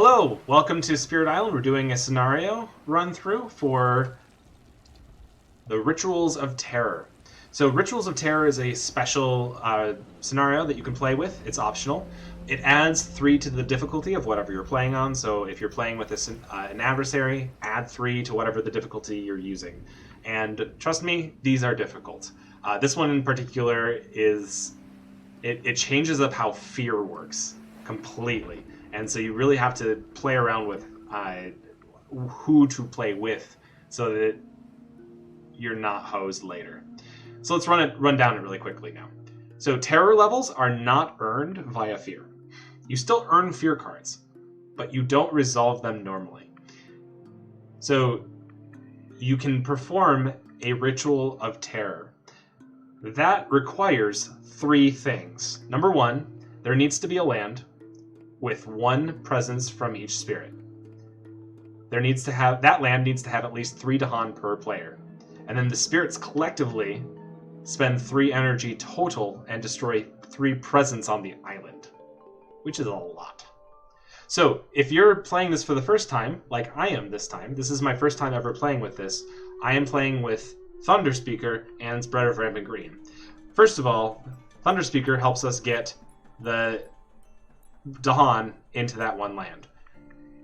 Hello, welcome to Spirit Island. We're doing a scenario run through for the Rituals of Terror. So Rituals of Terror is a special scenario that you can play with. It's optional. It adds 3 to the difficulty of whatever you're playing on. So if you're playing with an adversary, add 3 to whatever the difficulty you're using. And trust me, these are difficult. This one in particular is... It changes up how fear works completely. And so you really have to play around with who to play with so that you're not hosed later. So let's run down it really quickly now. So terror levels are not earned via fear. You still earn fear cards, but you don't resolve them normally. So you can perform a ritual of terror. That requires 3 things. Number 1, there needs to be a land with 1 presence from each spirit. That land needs to have at least 3 Dahan per player. And then the spirits collectively spend 3 energy total and destroy 3 presence on the island, which is a lot. So if you're playing this for the first time, like I am this time, this is my first time ever playing with this, I am playing with Thunderspeaker and Spread of Rampant Green. First of all, Thunderspeaker helps us get the Dahan into that one land.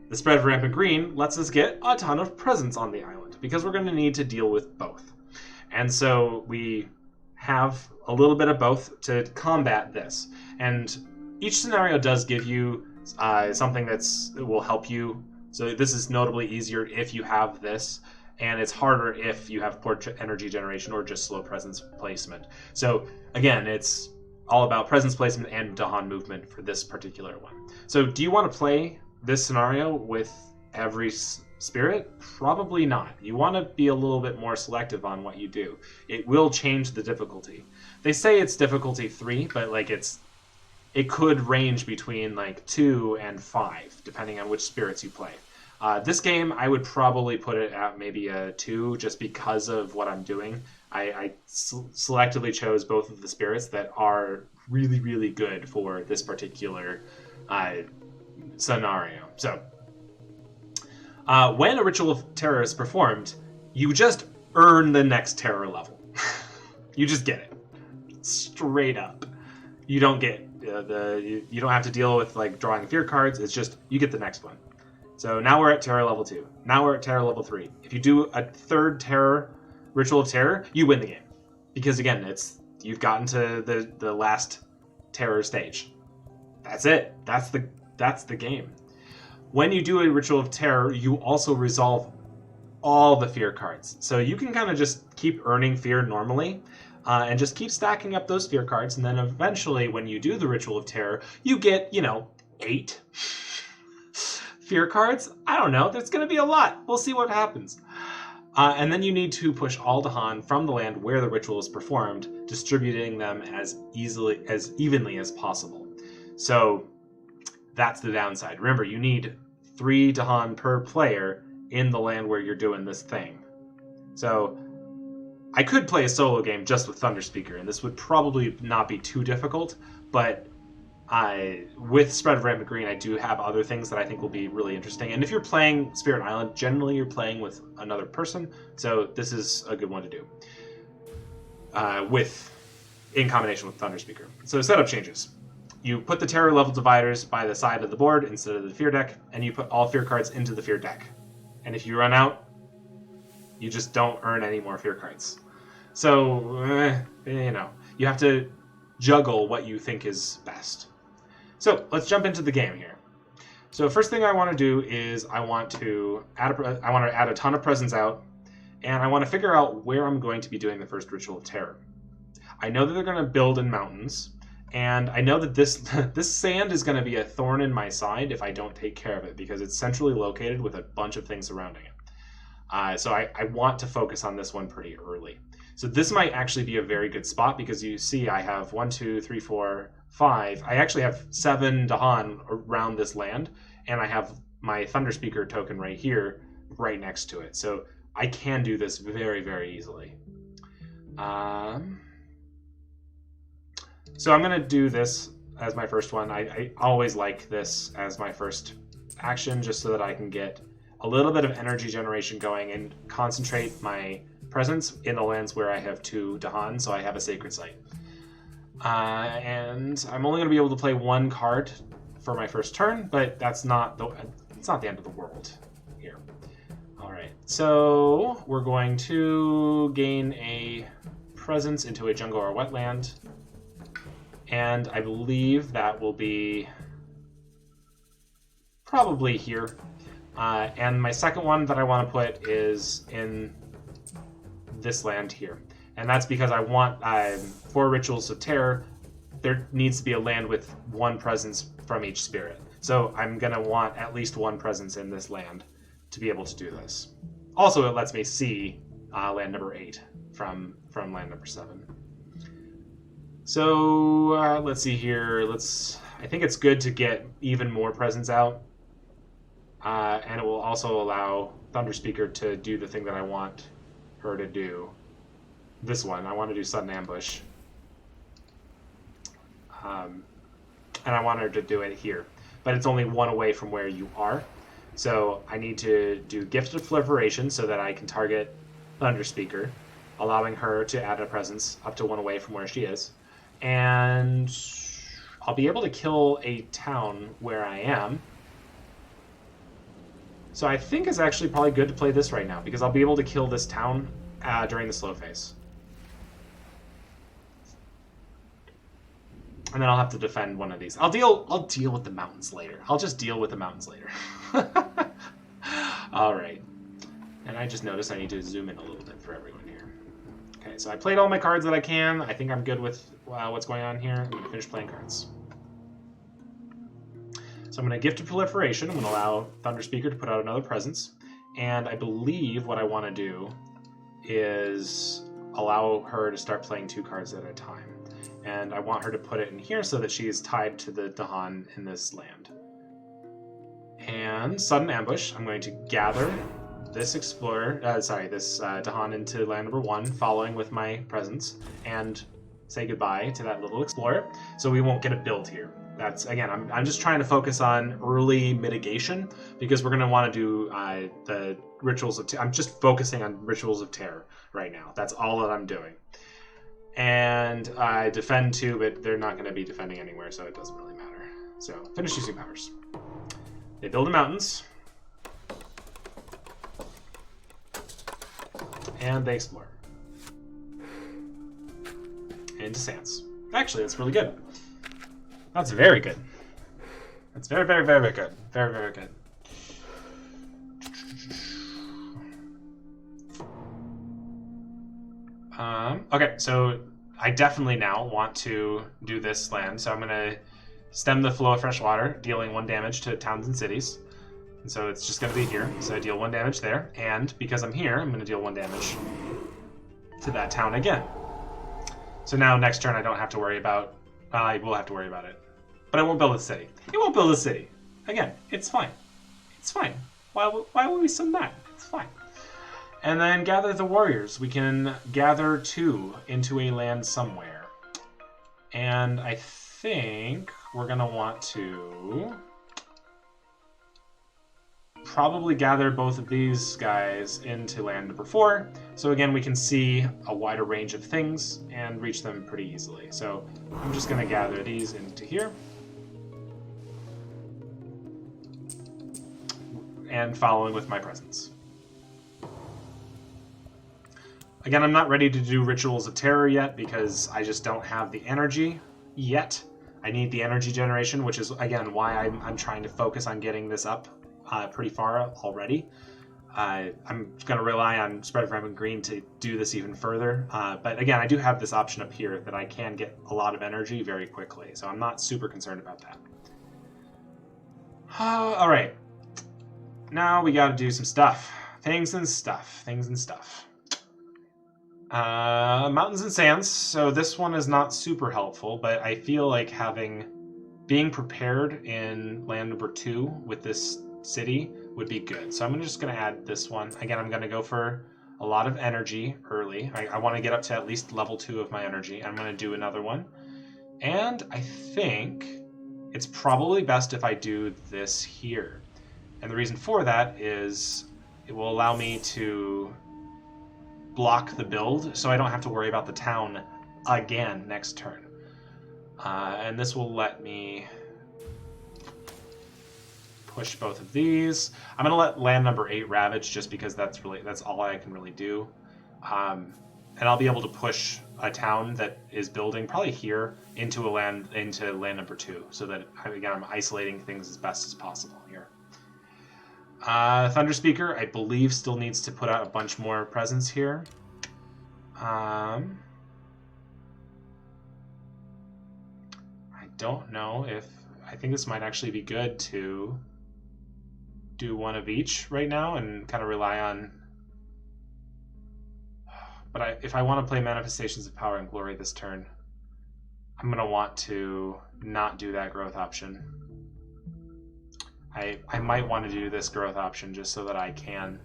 The Spread of Rampant Green lets us get a ton of presence on the island, because we're going to need to deal with both. And so we have a little bit of both to combat this. And each scenario does give you something that will help you. So this is notably easier if you have this, and it's harder if you have poor energy generation or just slow presence placement. So again, it's all about presence placement and Dahan movement for this particular one. So do you want to play this scenario with every spirit? Probably not. You want to be a little bit more selective on what you do. It will change the difficulty. They say it's difficulty 3, but it could range between 2 and 5, depending on which spirits you play. This game, I would probably put it at maybe a 2, just because of what I'm doing. I selectively chose both of the spirits that are really, really good for this particular scenario. So, when a Ritual of Terror is performed, you just earn the next terror level. You just get it. Straight up. You don't get you don't have to deal with drawing fear cards. It's just, you get the next one. So now we're at terror level 2. Now we're at terror level 3. If you do a 3rd Ritual of Terror, you win the game. Because again, you've gotten to the last terror stage. That's it. That's the game. When you do a Ritual of Terror, you also resolve all the fear cards. So you can kind of just keep earning fear normally, and just keep stacking up those fear cards, and then eventually when you do the Ritual of Terror, you get, 8 fear cards. I don't know. There's going to be a lot. We'll see what happens. And then you need to push all Dahan from the land where the ritual is performed, distributing them as evenly as possible. So that's the downside. Remember, you need 3 Dahan per player in the land where you're doing this thing. So I could play a solo game just with Thunderspeaker, and this would probably not be too difficult, but with Spread of Rampant Green, I do have other things that I think will be really interesting. And if you're playing Spirit Island, generally you're playing with another person, so this is a good one to do in combination with Thunderspeaker. So setup changes. You put the terror level dividers by the side of the board instead of the fear deck, and you put all fear cards into the fear deck. And if you run out, you just don't earn any more fear cards. So, you have to juggle what you think is best. So let's jump into the game here. So first thing I want to do is I want to add a ton of presents out, and I want to figure out where I'm going to be doing the first Ritual of Terror. I know that they're going to build in mountains, and I know that this sand is going to be a thorn in my side if I don't take care of it, because it's centrally located with a bunch of things surrounding it. So I want to focus on this one pretty early. So this might actually be a very good spot, because you see I have 1, 2, 3, 4, 5. I actually have 7 Dahan around this land, and I have my Thunderspeaker token right here, right next to it. So I can do this very, very easily. So I'm going to do this as my first one. I always like this as my first action just so that I can get a little bit of energy generation going and concentrate my presence in the lands where I have 2 Dahan, so I have a sacred site. And I'm only going to be able to play 1 card for my first turn, but it's not the end of the world here. All right, so we're going to gain a presence into a jungle or wetland, and I believe that will be probably here. And my second one that I want to put is in this land here. And that's because I want, for Rituals of Terror, there needs to be a land with 1 presence from each spirit. So I'm going to want at least 1 presence in this land to be able to do this. Also, it lets me see land number 8 from land number 7. So let's see here. I think it's good to get even more presence out. And it will also allow Thunderspeaker to do the thing that I want her to do. This one, I want to do Sudden Ambush. And I want her to do it here. But it's only 1 away from where you are. So I need to do Gifted Proliferation so that I can target Thunderspeaker, allowing her to add a presence up to 1 away from where she is. And I'll be able to kill a town where I am. So I think it's actually probably good to play this right now, because I'll be able to kill this town during the slow phase. And then I'll have to defend one of these. I'll deal with the mountains later. I'll just deal with the mountains later. All right. And I just noticed I need to zoom in a little bit for everyone here. Okay, so I played all my cards that I can. I think I'm good with what's going on here. I'm going to finish playing cards. So I'm going to Gifted Proliferation. I'm going to allow Thunderspeaker to put out another presence. And I believe what I want to do is allow her to start playing 2 cards at a time. And I want her to put it in here so that she is tied to the Dahan in this land. And Sudden Ambush, I'm going to gather this this Dahan into land number 1, following with my presence, and say goodbye to that little explorer, so we won't get a build here. That's, again, I'm just trying to focus on early mitigation, because we're going to want to do the Rituals of Terror. I'm just focusing on Rituals of Terror right now. That's all that I'm doing. And I defend 2, but they're not going to be defending anywhere, so it doesn't really matter. So, finish using powers. They build the mountains. And they explore. Into sands. Actually, that's really good. That's very good. That's very, very, very, very good. Very, very good. Okay, so I definitely now want to do this land. So I'm going to stem the flow of fresh water, dealing 1 damage to towns and cities. And so it's just going to be here. So I deal 1 damage there. And because I'm here, I'm going to deal 1 damage to that town again. So now next turn I don't have to worry about... I will have to worry about it. But I won't build a city. It won't build a city. Again, it's fine. It's fine. Why would we be so mad? It's fine. And then gather the warriors. We can gather 2 into a land somewhere. And I think we're going to want to probably gather both of these guys into land number 4. So again, we can see a wider range of things and reach them pretty easily. So I'm just going to gather these into here. And following with my presence. Again, I'm not ready to do Rituals of Terror yet because I just don't have the energy yet. I need the energy generation, which is, again, why I'm trying to focus on getting this up pretty far already. I'm going to rely on Spread of Rampant Green to do this even further. But again, I do have this option up here that I can get a lot of energy very quickly, so I'm not super concerned about that. All right. Now we got to do some stuff. Things and stuff. Mountains and sands. So this one is not super helpful, but I feel like being prepared in land number 2 with this city would be good. So I'm just going to add this one. Again, I'm going to go for a lot of energy early. I want to get up to at least level 2 of my energy. I'm going to do another one. And I think it's probably best if I do this here. And the reason for that is it will allow me to block the build so I don't have to worry about the town again next turn. And this will let me push both of these. I'm going to let land number 8 ravage just because that's all I can really do. And I'll be able to push a town that is building probably here into land number 2 so that again I'm isolating things as best as possible here. Thunderspeaker, I believe, still needs to put out a bunch more presence here. I don't know if... I think this might actually be good to do one of each right now and kind of rely on... But if I want to play Manifestations of Power and Glory this turn, I'm going to want to not do that growth option. I might want to do this growth option just so that I can...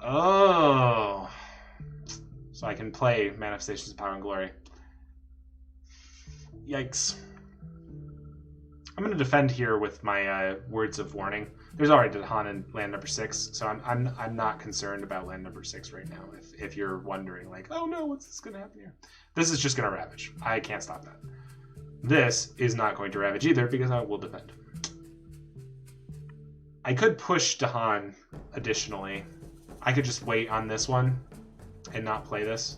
Oh! So I can play Manifestations of Power and Glory. Yikes. I'm going to defend here with my Words of Warning. There's already Dahan in land number 6, so I'm not concerned about land number 6 right now. If you're wondering, like, oh no, what's this going to happen here? This is just going to ravage. I can't stop that. This is not going to ravage either because I will defend. I could push Dahan additionally. I could just wait on this one and not play this.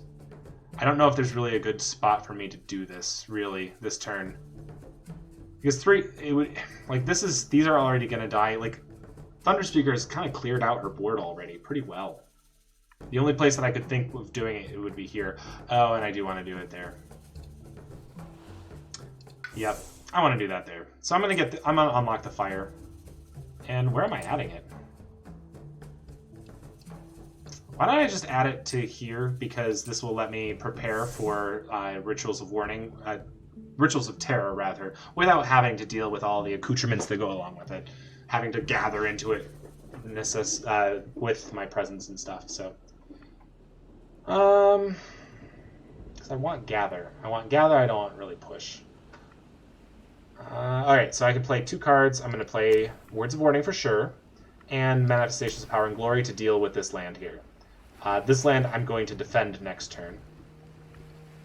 I don't know if there's really a good spot for me to do this, really, this turn. Because these are already going to die. Like, Thunderspeaker has kind of cleared out her board already pretty well. The only place that I could think of doing it would be here. Oh, and I do want to do it there. Yep, I want to do that there. So I'm going to unlock the fire. And where am I adding it? Why don't I just add it to here? Because this will let me prepare for Rituals of Warning, Rituals of Terror, rather, without having to deal with all the accoutrements that go along with it. Having to gather into it with my presence and stuff, so. Because I want Gather. I don't want really Push. Alright, so I can play 2 cards. I'm going to play Words of Warning for sure, and Manifestations of Power and Glory to deal with this land here. This land I'm going to defend next turn,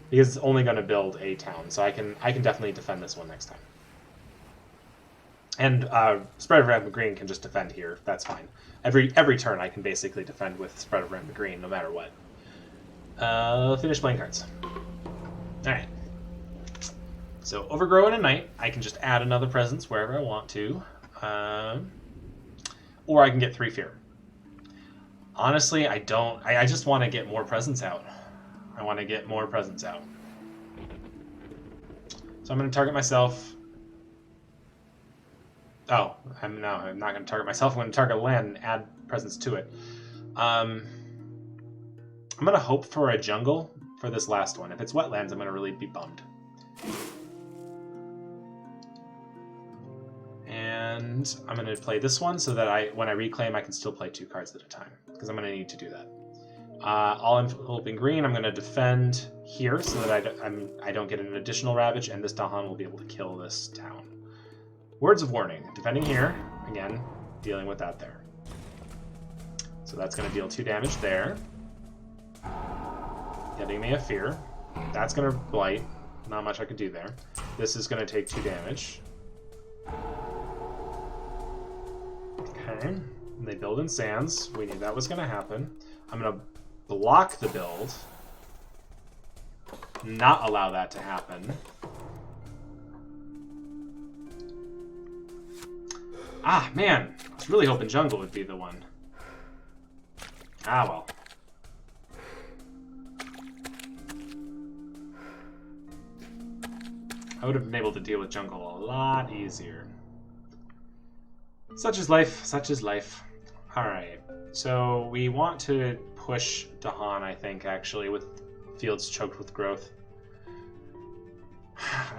because it's only going to build a town, so I can definitely defend this one next time. And Spread of Rampant Green can just defend here. That's fine. Every turn I can basically defend with Spread of Rampant Green, no matter what. Finish playing cards. Alright. So Overgrow in a Night, I can just add another presence wherever I want to. Or I can get 3 Fear. Honestly, I just want to get more presence out. I want to get more presence out. So I'm going to target myself. Oh, I'm not going to target myself. I'm going to target a land and add presence to it. I'm going to hope for a jungle for this last one. If it's wetlands, I'm going to really be bummed. And I'm going to play this one so that when I reclaim, I can still play 2 cards at a time, because I'm going to need to do that. All enveloping green, I'm going to defend here so that I don't get an additional Ravage, and this Dahan will be able to kill this town. Words of Warning, defending here, again, dealing with that there. So that's going to deal 2 damage there. Getting me a Fear. That's going to Blight. Not much I could do there. This is going to take 2 damage. Okay. They build in Sands. We knew that was going to happen. I'm going to block the build. Not allow that to happen. Ah, man. I was really hoping Jungle would be the one. Ah, well. I would have been able to deal with Jungle a lot easier. Such is life, such is life. Alright, so we want to push Dahan, I think, actually, with fields choked with growth.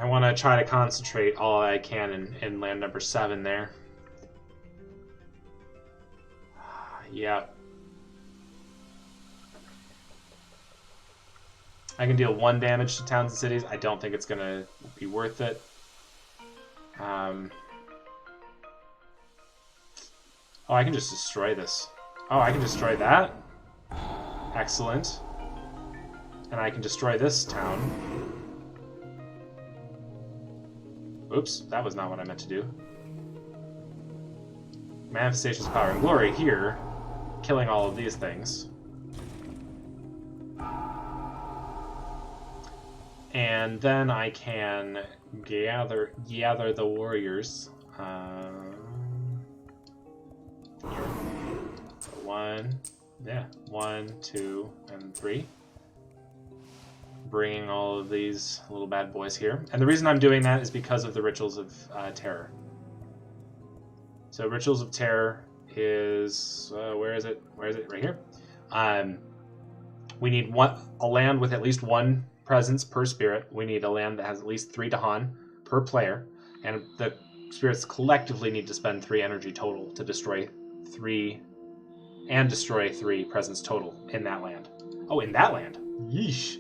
I want to try to concentrate all I can in land number 7 there. Yeah. I can deal 1 damage to towns and cities. I don't think it's going to be worth it. Oh, I can just destroy this. Oh, I can destroy that. Excellent. And I can destroy this town. Oops, that was not what I meant to do. Manifestations of power and glory here, killing all of these things. And then I can gather the warriors. Here. One, two, and three. Bringing all of these little bad boys here. And the reason I'm doing that is because of the Rituals of Terror. So Rituals of Terror is... where is it? Where is it? Right here. We need a land with at least one presence per spirit. We need a land that has at least 3 Dahan per player. And the spirits collectively need to spend 3 energy total to destroy 3 presence total in that land. Oh, in that land? Yeesh.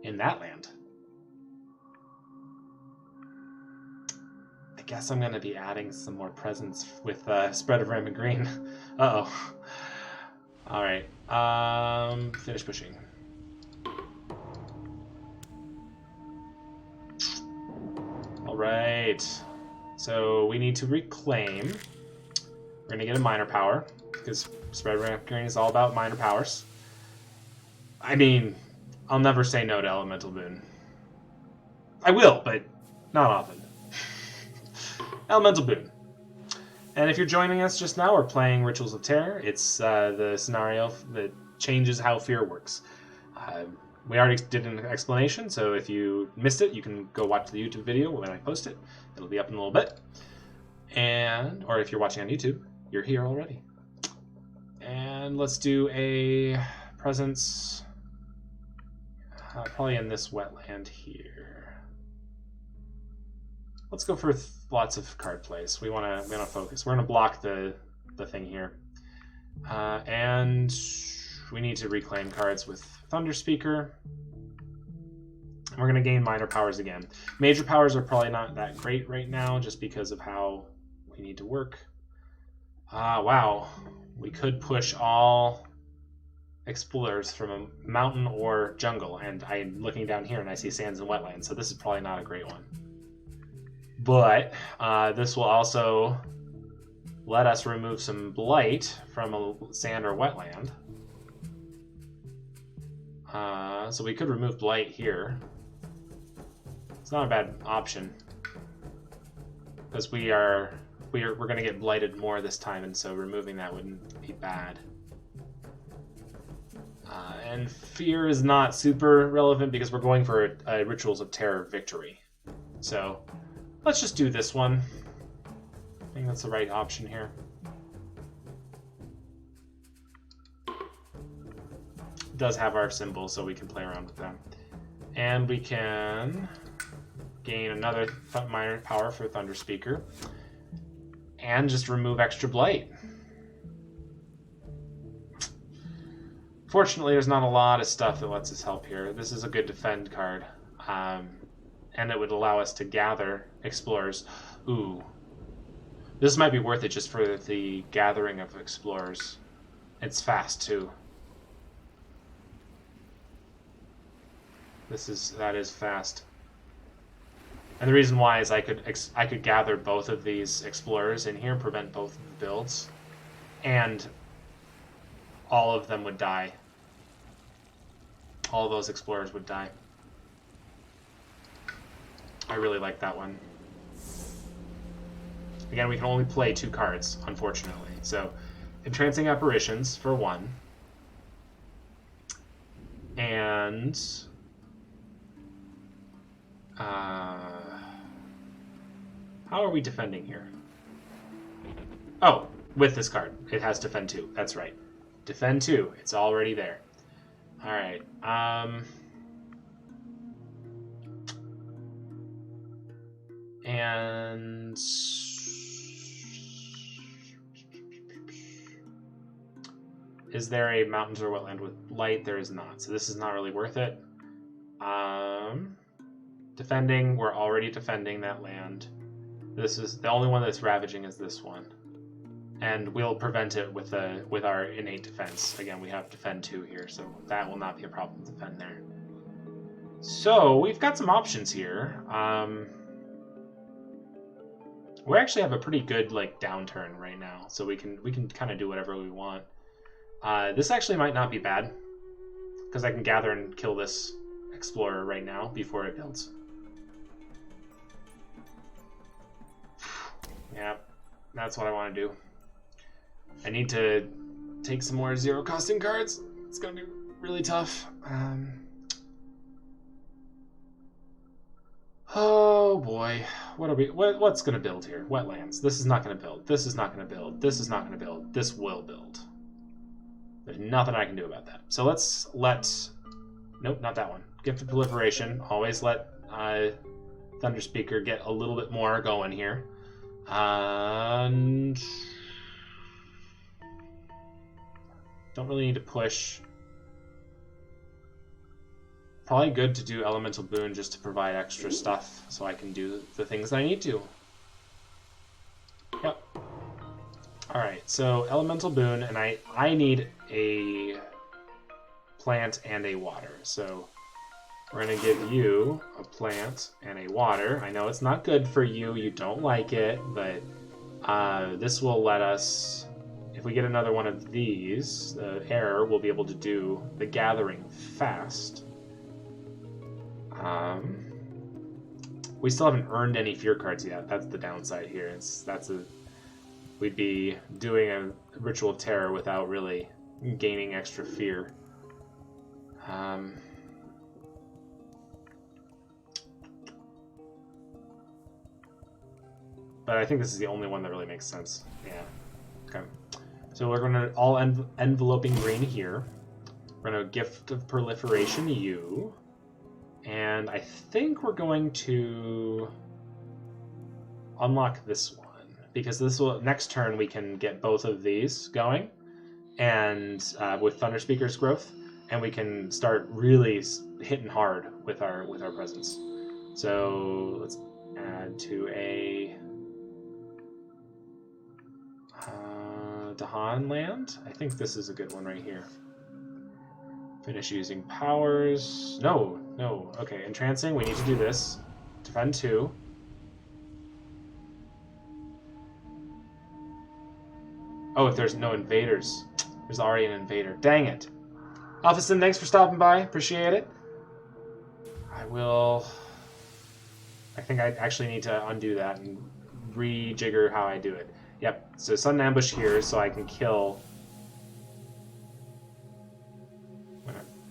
In that land. I guess I'm going to be adding some more presence with Spread of Rampant Green. Uh-oh. Alright. Finish pushing. Alright. So we need to reclaim. We're going to get a minor power, because Spread of Rampant Green is all about minor powers. I mean, I'll never say no to Elemental Boon. I will, but not often. Elemental Boon. And if you're joining us just now, we're playing Rituals of Terror. It's the scenario that changes how fear works. We already did an explanation, so if you missed it, you can go watch the YouTube video when I post it. It'll be up in a little bit. Or if you're watching on YouTube, you're here already. And let's do a presence, probably in this wetland here. Let's go for lots of card plays. We want to focus. We're going to block the thing here, and we need to reclaim cards with Thunderspeaker. And we're going to gain minor powers again. Major powers are probably not that great right now, just because of how we need to work. Wow, we could push all explorers from a mountain or jungle, and I'm looking down here and I see sands and wetlands, so this is probably not a great one. But this will also let us remove some blight from a sand or wetland. So we could remove blight here. It's not a bad option, because we're going to get blighted more this time, and so removing that wouldn't be bad. And fear is not super relevant because we're going for a Rituals of Terror victory. So let's just do this one. I think that's the right option here. It does have our symbol, so we can play around with them. And we can gain another minor power for Thunderspeaker. And just remove extra blight. Fortunately, there's not a lot of stuff that lets us help here. This is a good defend card. And it would allow us to gather explorers. Ooh. This might be worth it just for the gathering of explorers. It's fast, too. That is fast. And the reason why is I could gather both of these explorers in here and prevent both of the builds. And all of them would die. All of those explorers would die. I really like that one. Again, we can only play 2 cards, unfortunately. So, Entrancing Apparitions for 1. And how are we defending here? Oh, with this card. It has Defend 2. That's right. Defend 2. It's already there. Alright. And is there a mountains or wetland with light? There is not. So this is not really worth it. Defending, we're already defending that land. This is the only one that's ravaging is this one. And we'll prevent it with our innate defense. Again, we have defend 2 here, so that will not be a problem to defend there. So we've got some options here. We actually have a pretty good like downturn right now, so we can kind of do whatever we want. This actually might not be bad, because I can gather and kill this explorer right now before it builds. Yeah, that's what I want to do. I need to take some more zero costing cards. It's gonna be really tough. Oh boy, what's gonna build here? Wetlands. This is not gonna build. This is not gonna build. This is not gonna build. This will build. There's nothing I can do about that. So let's let. Nope, not that one. Gift of Proliferation. Always let Thunderspeaker get a little bit more going here. And don't really need to push. Probably good to do Elemental Boon just to provide extra stuff so I can do the things I need to. Yep. Alright, so Elemental Boon, and I need a plant and a water. So we're going to give you a plant and a water. I know it's not good for you, you don't like it, but this will let us, if we get another one of these, the error will be able to do the gathering fast. We still haven't earned any fear cards yet. That's the downside here. We'd be doing a Ritual of Terror without really gaining extra fear. But I think this is the only one that really makes sense. Yeah. Okay. So we're going to all enveloping green here. We're going to Gift of Proliferation you. And I think we're going to unlock this one, because this will next turn we can get both of these going, and with Thunderspeaker's growth, and we can start really hitting hard with our presence. So let's add to a Dahan land. I think this is a good one right here. Finish using powers. No. Okay, Entrancing, we need to do this. Defend 2. Oh, if there's no invaders. There's already an invader. Dang it. Alphiston, thanks for stopping by. Appreciate it. I think I actually need to undo that and rejigger how I do it. Yep, so sudden ambush here so I can kill.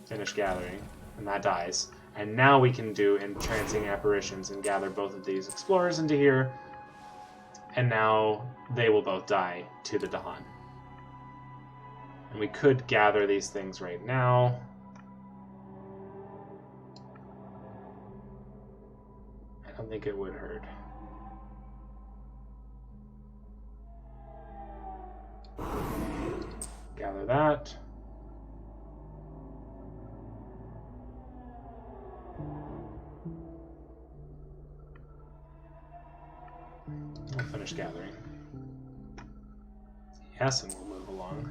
Finish gathering, and that dies. And now we can do Entrancing Apparitions and gather both of these explorers into here. And now they will both die to the Dahan. And we could gather these things right now. I don't think it would hurt. Gather that. We'll finish gathering. Yes, and we'll move along.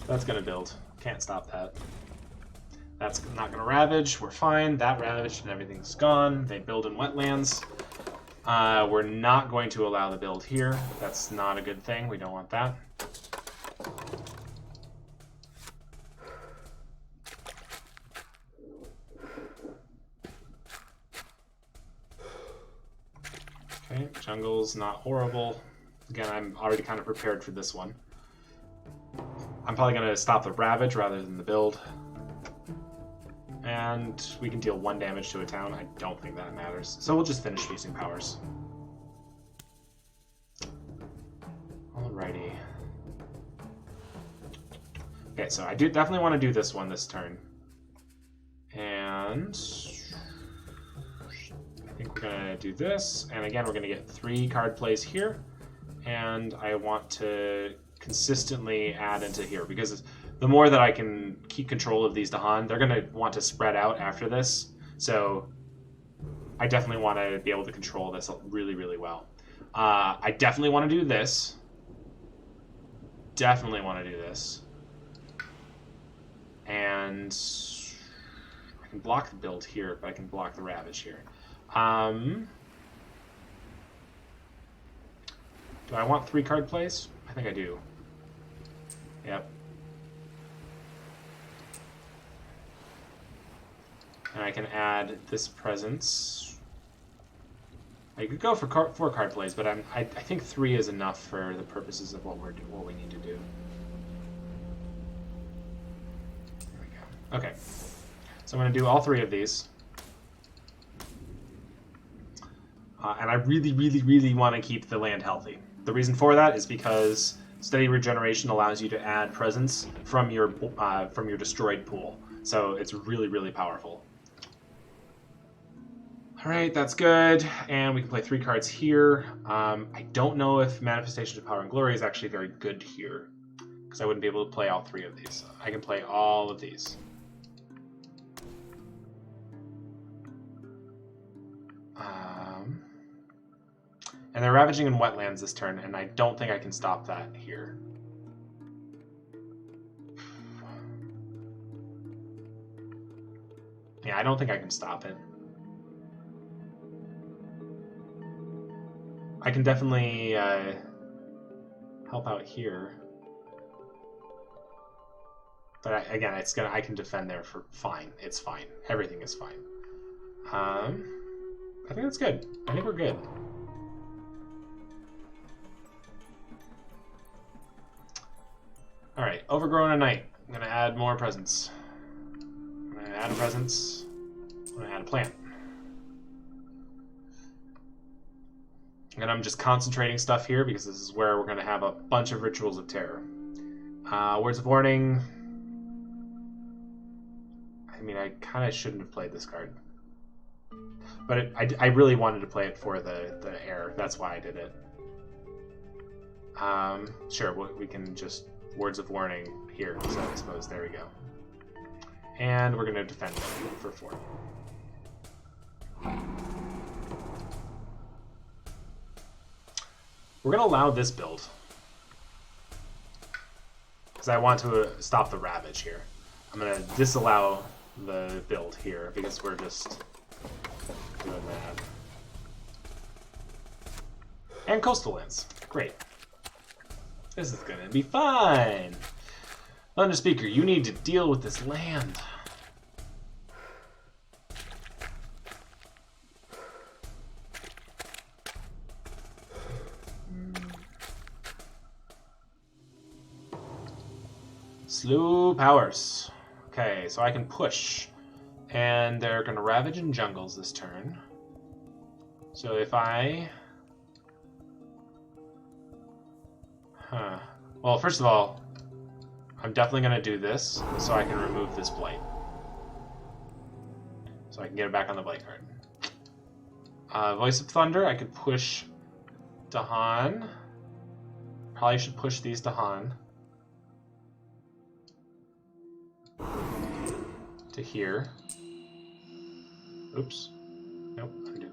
That's gonna build. Can't stop that. That's not gonna ravage. We're fine. That ravaged and everything's gone. They build in wetlands. We're not going to allow the build here. That's not a good thing. We don't want that. Okay, jungle's not horrible. Again, I'm already kind of prepared for this one. I'm probably going to stop the Ravage rather than the build. And we can deal 1 damage to a town. I don't think that matters. So we'll just finish using powers. Alrighty. Okay, so I do definitely want to do this one this turn. And I think we're going to do this. And again, we're going to get 3 card plays here. And I want to consistently add into here, because the more that I can keep control of these Dahan, they're going to want to spread out after this. So I definitely want to be able to control this really, really well. I definitely want to do this. Definitely want to do this. And I can block the build here, but I can block the Ravage here. Do I want 3 card plays? I think I do. Yep. And I can add this presence. I could go for 4 card plays, but I think 3 is enough for the purposes of what we need to do. There we go. Okay. So I'm going to do all 3 of these. And I really, really, really want to keep the land healthy. The reason for that is because steady regeneration allows you to add presence from your destroyed pool. So it's really, really powerful. All right, that's good. And we can play 3 cards here. I don't know if Manifestation of Power and Glory is actually very good here, because I wouldn't be able to play all 3 of these. I can play all of these. And they're ravaging in wetlands this turn, and I don't think I can stop that here. Yeah, I don't think I can stop it. I can definitely help out here. But again, I can defend there for fine. It's fine. Everything is fine. I think that's good. I think we're good. Alright, Overgrown a Night. I'm going to add more presents. I'm going to add a presence. I'm going to add a plant. And I'm just concentrating stuff here because this is where we're going to have a bunch of Rituals of Terror. Words of Warning. I mean, I kind of shouldn't have played this card. But I really wanted to play it for the air. That's why I did it. Sure, we can just... Words of Warning here, so I suppose there we go. And we're going to defend for 4. We're going to allow this build, because I want to stop the Ravage here. I'm going to disallow the build here, because we're just doing that. And Coastal Lands. Great. This is gonna be fine. Thunderspeaker, you need to deal with this land. Slew powers. Okay, so I can push. And they're gonna ravage in jungles this turn. So if I... Well, first of all, I'm definitely going to do this so I can remove this Blight. So I can get it back on the Blight card. Voice of Thunder, I could push Dahan. Probably should push these Dahan. To here. Oops. Nope, undo.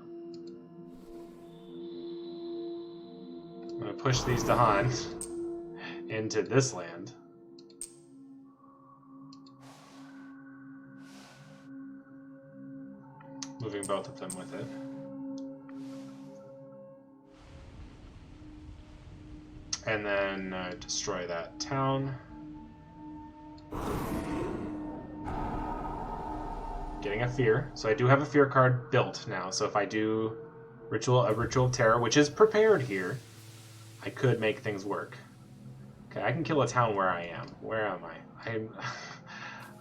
I'm going to push these Dahan into this land. Moving both of them with it. And then destroy that town. Getting a fear. So I do have a fear card built now. So if I do a Ritual of Terror, which is prepared here, I could make things work. Okay, I can kill a town where I am. Where am I?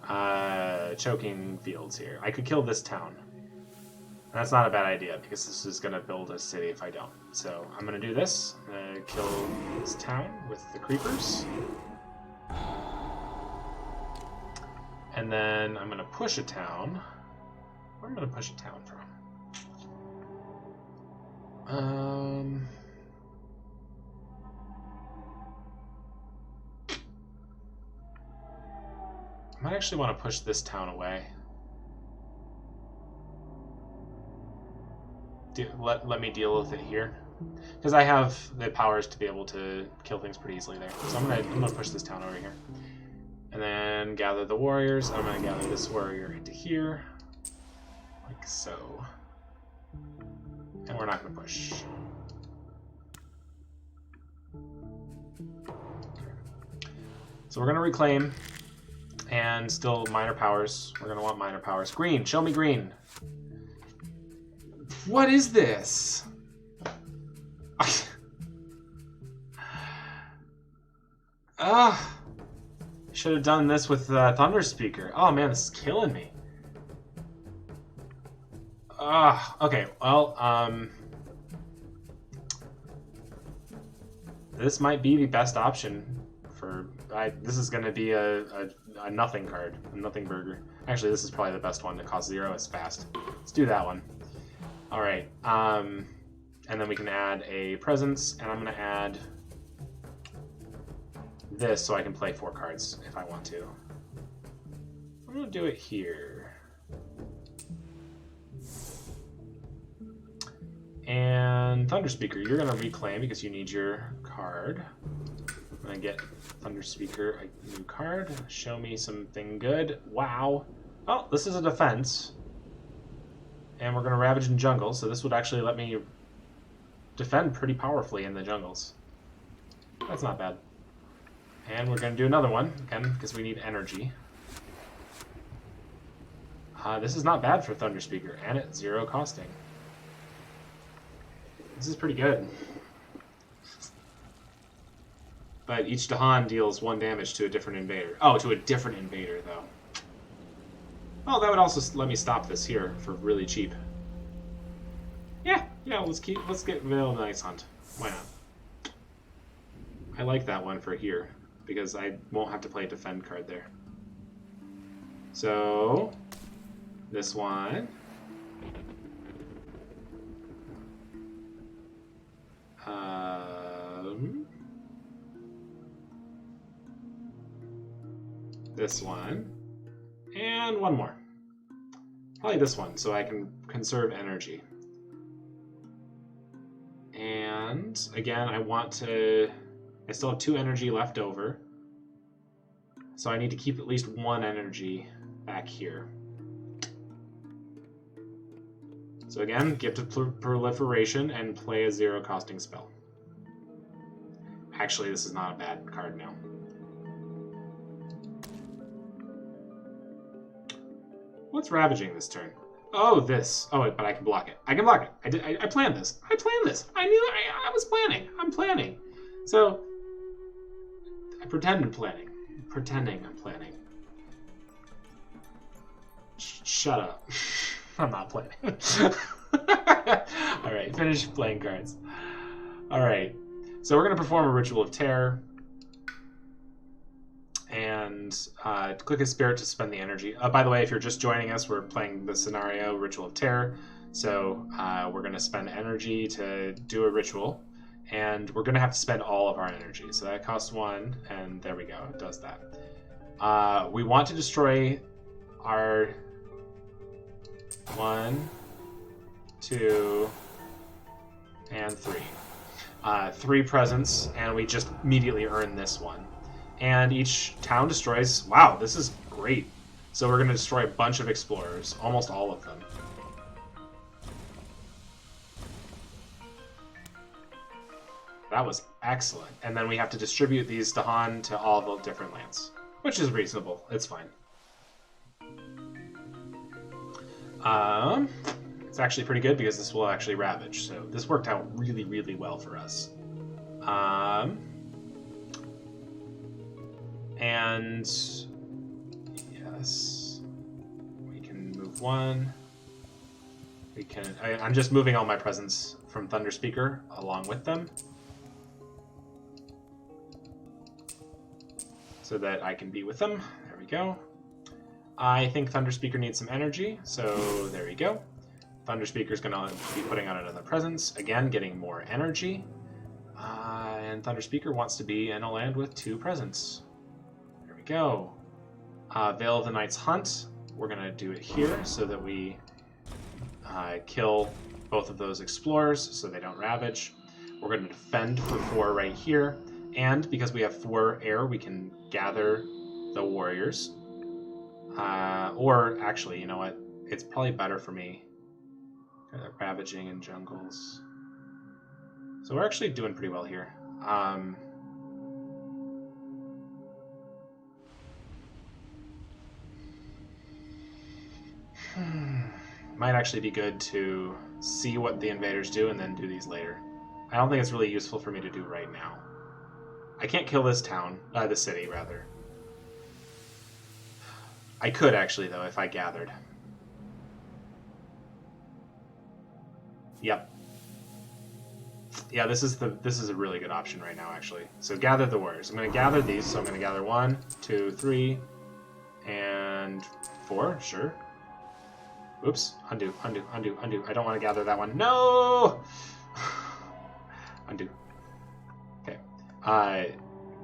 I'm choking fields here. I could kill this town. And that's not a bad idea, because this is going to build a city if I don't. So I'm going to do this. I'm going to kill this town with the creepers. And then I'm going to push a town. Where am I going to push a town from? I might actually want to push this town away. Let me deal with it here. Because I have the powers to be able to kill things pretty easily there. So I'm gonna push this town over here. And then gather the warriors. I'm gonna gather this warrior into here. Like so. And we're not gonna push. So we're gonna reclaim. And still minor powers. We're gonna want minor powers. Green, show me green. What is this? Should have done this with Thunderspeaker. Oh man, this is killing me. Okay, well, this might be the best option for. This is going to be a nothing card, a nothing burger. Actually, this is probably the best one. It costs 0. It's fast. Let's do that one. All right. And then we can add a presence, and I'm going to add this so I can play 4 cards if I want to. I'm going to do it here. And Thunderspeaker, you're going to reclaim because you need your card. I'm going to get Thunderspeaker a new card. Show me something good. Wow. Oh, this is a defense. And we're going to Ravage in jungle, so this would actually let me defend pretty powerfully in the jungles. That's not bad. And we're going to do another one, again, because we need energy. This is not bad for Thunderspeaker, and it's 0 costing. This is pretty good. But each Dahan deals 1 damage to a different invader. Oh, to a different invader, though. Oh, that would also let me stop this here for really cheap. Yeah, let's get Veil of the Night's Hunt. Why not? I like that one for here, because I won't have to play a defend card there. So, this one. This one. And one more. Probably this one, so I can conserve energy. And, again, I still have 2 energy left over. So I need to keep at least 1 energy back here. So again, Gift of Proliferation and play a 0 costing spell. Actually, this is not a bad card now. What's Ravaging this turn? Oh, this. Oh, but I can block it. I can block it. I planned this. I planned this. I knew I was planning. I'm planning. So, I pretended planning. Pretending I'm planning. Shut up. I'm not planning. Alright, finish playing cards. Alright, so we're going to perform a Ritual of Terror. And click a spirit to spend the energy. By the way, if you're just joining us, we're playing the scenario Ritual of Terror. So we're going to spend energy to do a ritual. And we're going to have to spend all of our energy. So that costs 1, and there we go. It does that. We want to destroy our 1, 2, and 3. 3 presents, and we just immediately earn this one. And each town destroys... Wow, this is great. So we're going to destroy a bunch of explorers. Almost all of them. That was excellent. And then we have to distribute these Dahan to all the different lands. Which is reasonable. It's fine. It's actually pretty good because this will actually Ravage. So this worked out really, really well for us. And yes, we can move 1. We can. I'm just moving all my presents from Thunderspeaker along with them, so that I can be with them. There we go. I think Thunderspeaker needs some energy, so there we go. Thunderspeaker's gonna be putting on another presence again, getting more energy. And Thunderspeaker wants to be in a land with 2 presents. Go. Veil of the Night's Hunt. We're going to do it here so that we kill both of those explorers so they don't Ravage. We're going to defend for 4 right here. And because we have 4 air, we can gather the warriors. Or actually, you know what? It's probably better for me. Ravaging in jungles. So we're actually doing pretty well here. Might actually be good to see what the invaders do and then do these later. I don't think it's really useful for me to do right now. I can't kill this town, the city rather. I could actually though if I gathered. Yep. Yeah, this is a really good option right now actually. So gather the warriors. I'm going to gather these. So I'm going to gather 1, 2, 3, and 4. Sure. Oops. Undo, undo, undo, undo. I don't want to gather that one. No! Undo. Okay.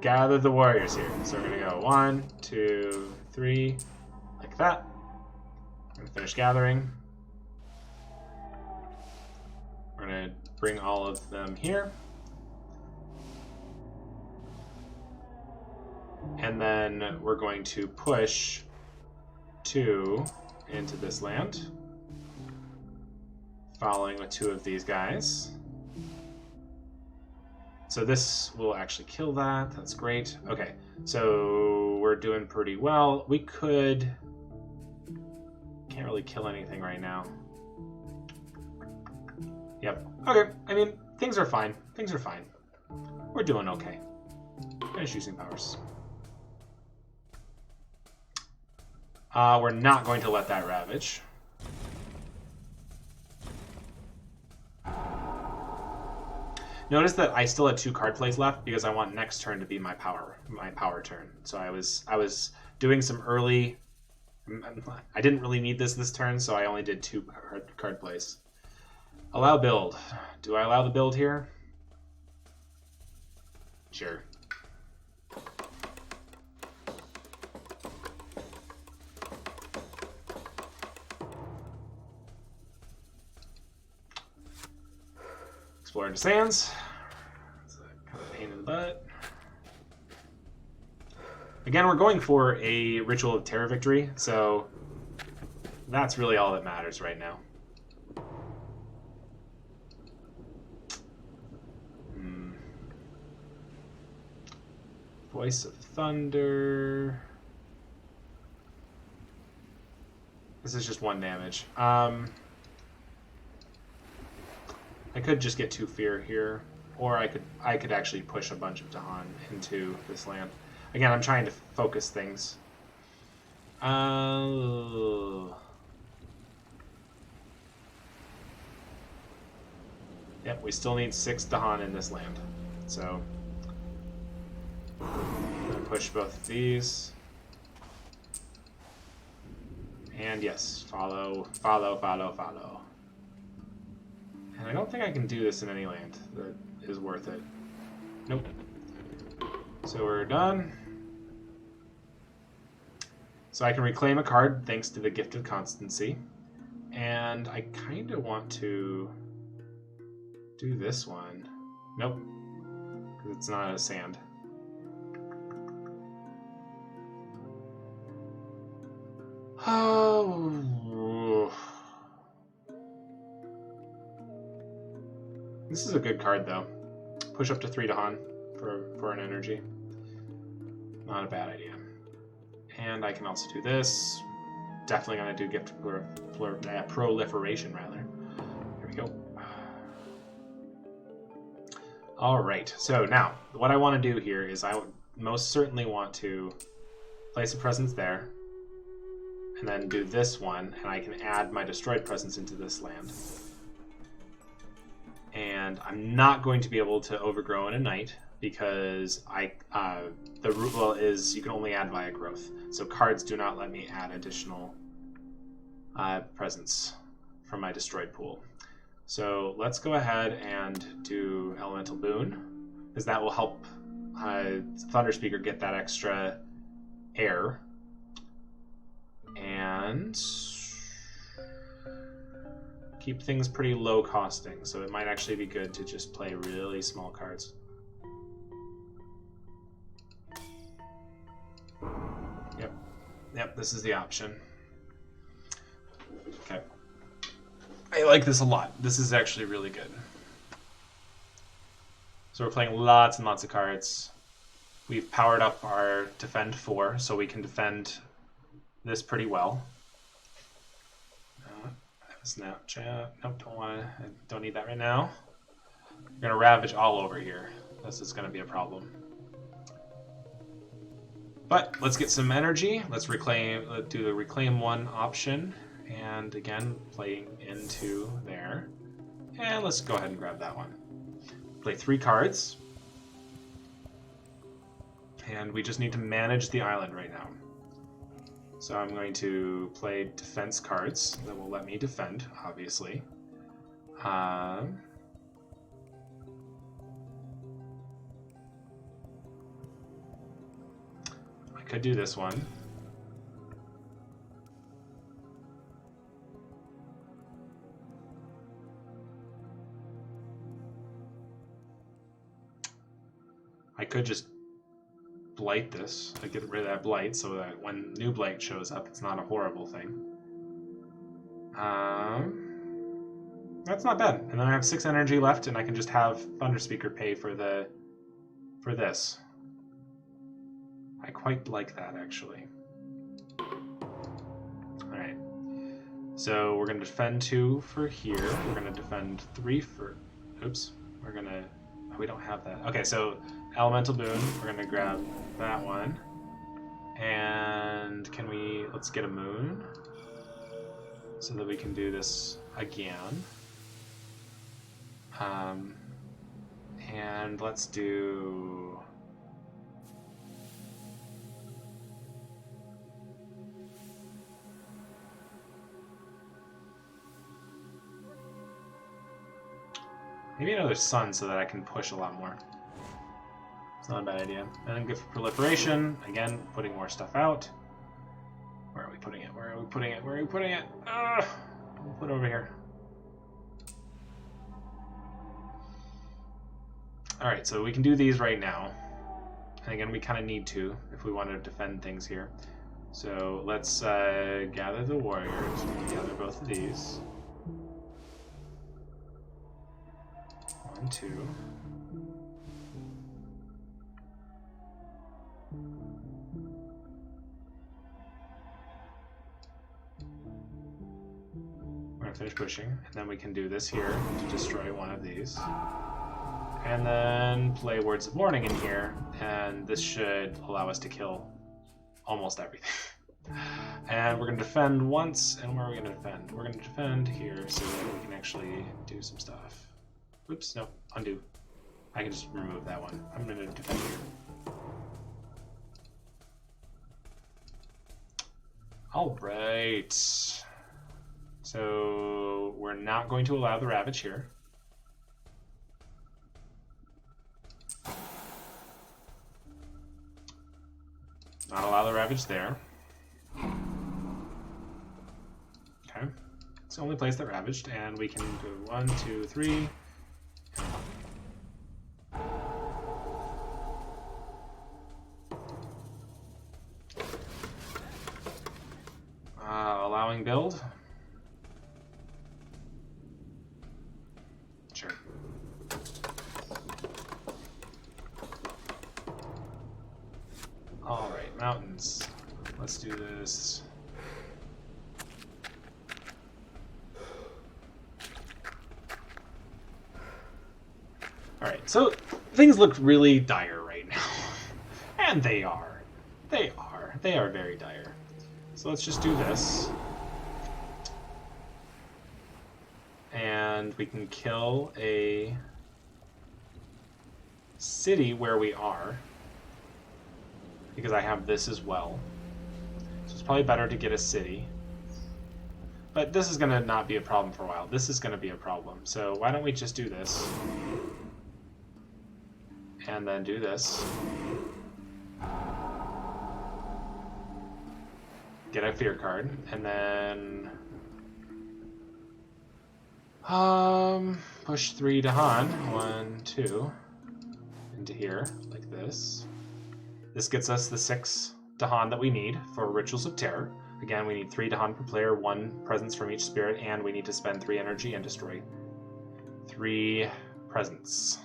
Gather the warriors here. So we're going to go 1, 2, 3, like that. I'm going to finish gathering. We're going to bring all of them here. And then we're going to push 2 into this land, following with 2 of these guys. So this will actually kill that. That's great. Okay, so we're doing pretty well. We could... Can't really kill anything right now. Yep. Okay, I mean, things are fine. Things are fine. We're doing okay. Finish using powers. We're not going to let that ravage. Notice that I still had 2 card plays left because I want next turn to be my power turn. So I was doing some early. I didn't really need this turn, so I only did 2 card plays. Allow build. Do I allow the build here? Sure. Explore into sands. It's a kind of pain in the butt. Again, we're going for a Ritual of Terror victory, so that's really all that matters right now. Voice of Thunder. This is just 1 damage. I could just get 2 fear here, or I could actually push a bunch of Dahan into this land. Again, I'm trying to focus things. Yep, we still need 6 Dahan in this land. So I'm gonna push both of these. And yes, follow, follow, follow, follow. And I don't think I can do this in any land that is worth it. Nope. So we're done. So I can reclaim a card thanks to the Gift of Constancy. And I kind of want to do this one. Nope. Because it's not a sand. Oh. This is a good card, though. Push up to 3 Dahan for an energy. Not a bad idea. And I can also do this. Definitely going to do Gift of Proliferation, rather. Here we go. Alright, so now, what I want to do here is I most certainly want to place a presence there. And then do this one, and I can add my destroyed presence into this land. And I'm not going to be able to overgrow in a night because the root rule is you can only add via growth. So cards do not let me add additional presence from my destroyed pool. So let's go ahead and do Elemental Boon, because that will help Thunderspeaker get that extra air. And keep things pretty low costing, so it might actually be good to just play really small cards. Yep, this is the option. Okay. I like this a lot. This is actually really good. So we're playing lots and lots of cards. We've powered up our defend 4, so we can defend this pretty well. Snapchat. Nope, don't need that right now. We're gonna ravage all over here. This is gonna be a problem. But let's get some energy. Let's do the reclaim 1 option, and again playing into there. And let's go ahead and grab that one. Play 3 cards, and we just need to manage the island right now. So I'm going to play defense cards that will let me defend, obviously. I could do this one. I could just blight this, like get rid of that blight so that when new blight shows up, it's not a horrible thing. That's not bad. And then I have 6 energy left, and I can just have Thunderspeaker pay for this. I quite like that, actually. Alright. So we're going to defend 2 for here. We're going to defend 3 for... Oops. We're going to... Oh, we don't have that. Okay, so Elemental Boon. We're going to grab that one. And can we... Let's get a Moon. So that we can do this again. And let's do... Maybe another sun so that I can push a lot more. It's not a bad idea. And then good for proliferation. Again, putting more stuff out. Where are we putting it? Where are we putting it? Where are we putting it? We'll put it over here. Alright, so we can do these right now. And again, we kind of need to if we want to defend things here. So let's gather the warriors. Gather both of these. 1, 2. We're gonna finish pushing, and then we can do this here to destroy one of these. And then play Words of Warning in here, and this should allow us to kill almost everything. And we're going to defend once, and where are we going to defend? We're going to defend here so that we can actually do some stuff. Oops, no, undo. I can just remove that one. I'm going to defend here. Alright. So we're not going to allow the Ravage here. Not allow the Ravage there. Okay. It's the only place that Ravaged, and we can do 1, 2, 3. Allowing build. Sure. Alright, mountains. Let's do this. Alright, so things look really dire right now. And they are. They are very dire. So let's just do this. And we can kill a city where we are. Because I have this as well. So it's probably better to get a city. But this is going to not be a problem for a while. This is going to be a problem. So why don't we just do this. And then do this. Get a fear card. And then Push 3 Dahan. 1, 2. Into here, like this. This gets us the 6 Dahan that we need for Rituals of Terror. Again, we need 3 Dahan per player, 1 presence from each spirit, and we need to spend 3 energy and destroy 3 presence.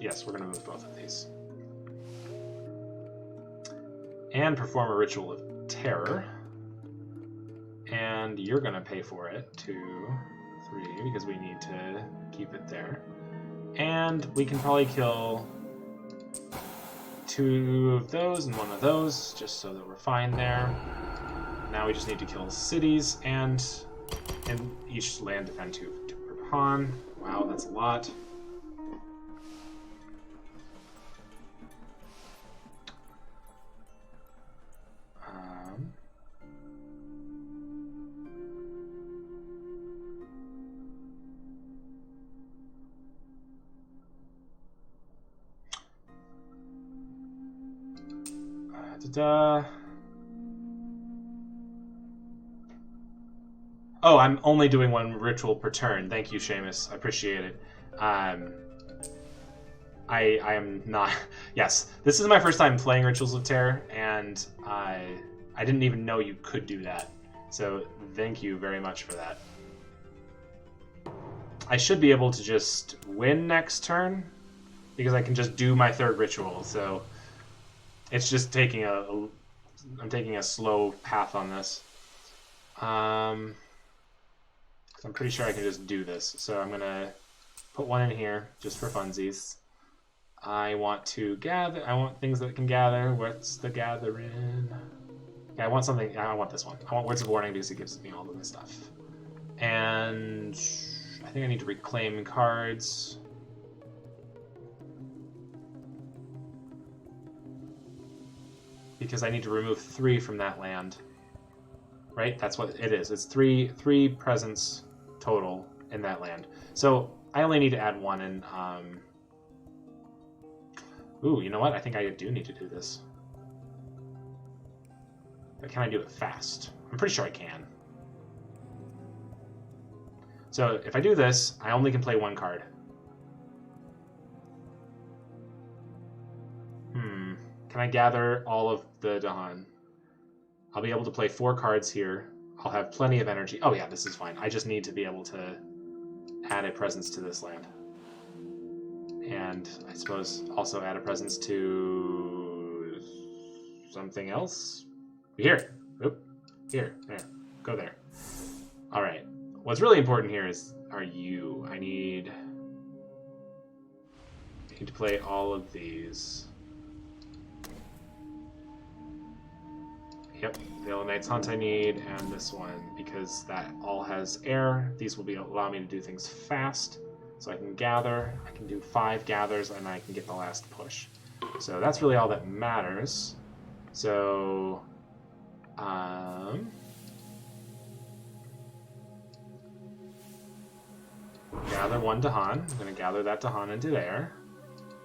Yes, we're going to move both of these. And perform a Ritual of Terror. And you're going to pay for it, 2, 3, because we need to keep it there. And we can probably kill 2 of those and 1 of those, just so that we're fine there. Now we just need to kill cities, and in each land defend 2 per pawn. Wow, that's a lot. Oh, I'm only doing 1 ritual per turn. Thank you, Seamus. I appreciate it. I am not... Yes, this is my first time playing Rituals of Terror, and I didn't even know you could do that. So thank you very much for that. I should be able to just win next turn, because I can just do my 3rd ritual, so it's just taking I'm taking a slow path on this. I'm pretty sure I can just do this. So I'm going to put 1 in here just for funsies. I want to gather. I want things that can gather. What's the gathering? Yeah, I want something. I want this one. I want Words of Warning because it gives me all of this stuff. And I think I need to reclaim cards. Because I need to remove 3 from that land. Right? That's what it is. It's 3 presence total in that land. So I only need to add 1 and ooh, you know what? I think I do need to do this. But can I do it fast? I'm pretty sure I can. So if I do this, I only can play 1 card. Can I gather all of the Dahan? I'll be able to play 4 cards here. I'll have plenty of energy. Oh yeah, this is fine. I just need to be able to add a presence to this land. And I suppose also add a presence to something else. Here. Oop. Here. There. Go there. Alright. What's really important here are you. I need to play all of these. Yep, the Yellow Knight's Hunt I need, and this one, because that all has air. These will allow me to do things fast. So I can gather, I can do 5 gathers, and I can get the last push. So that's really all that matters. So, gather 1 Dahan. I'm going to gather that Dahan into there.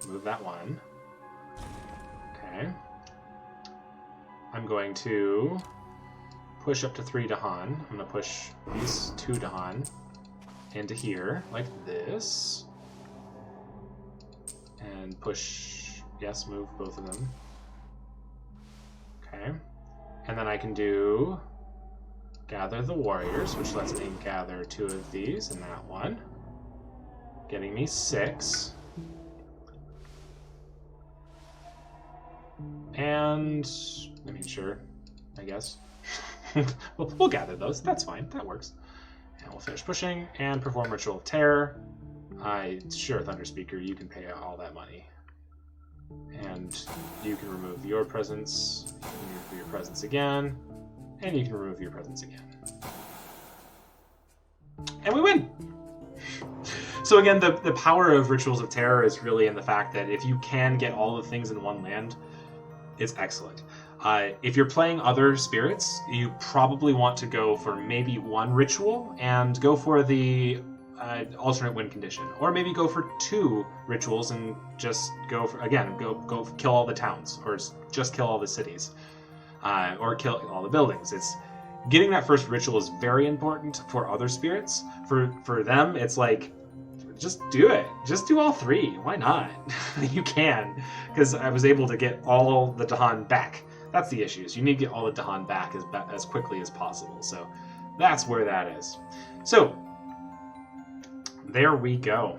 Move that 1. Okay. I'm going to push up to 3 Dahan. I'm going to push these 2 Dahan into here, like this. And push, yes, move both of them. Okay. And then I can do gather the warriors, which lets me gather 2 of these and that one. Getting me 6. And, I mean, sure, I guess. we'll gather those. That's fine. That works. And we'll finish pushing and perform Ritual of Terror. Sure, Thunderspeaker, you can pay all that money. And you can remove your presence. You can remove your presence again. And you can remove your presence again. And we win! So again, the power of Rituals of Terror is really in the fact that if you can get all the things in one land, it's excellent. If you're playing other spirits, you probably want to go for maybe 1 ritual and go for the alternate win condition, or maybe go for 2 rituals and just go for go kill all the towns, or just kill all the cities, or kill all the buildings. getting that first ritual is very important for other spirits. For them, it's like, just do it. Just do all 3. Why not? You can, because I was able to get all the Dahan back. That's the issue. Is you need to get all the Dahan back as quickly as possible. So that's where that is. So there we go.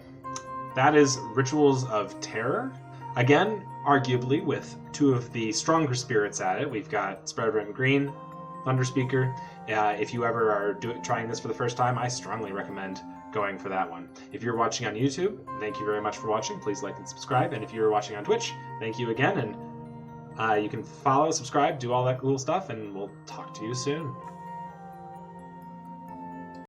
That is Rituals of Terror. Again, arguably with 2 of the stronger spirits at it. We've got Spread Red and Green, Thunderspeaker. If you ever are trying this for the first time, I strongly recommend going for that one. If you're watching on YouTube, thank you very much for watching. Please like and subscribe. And if you're watching on Twitch, thank you again. And you can follow, subscribe, do all that cool stuff, and we'll talk to you soon.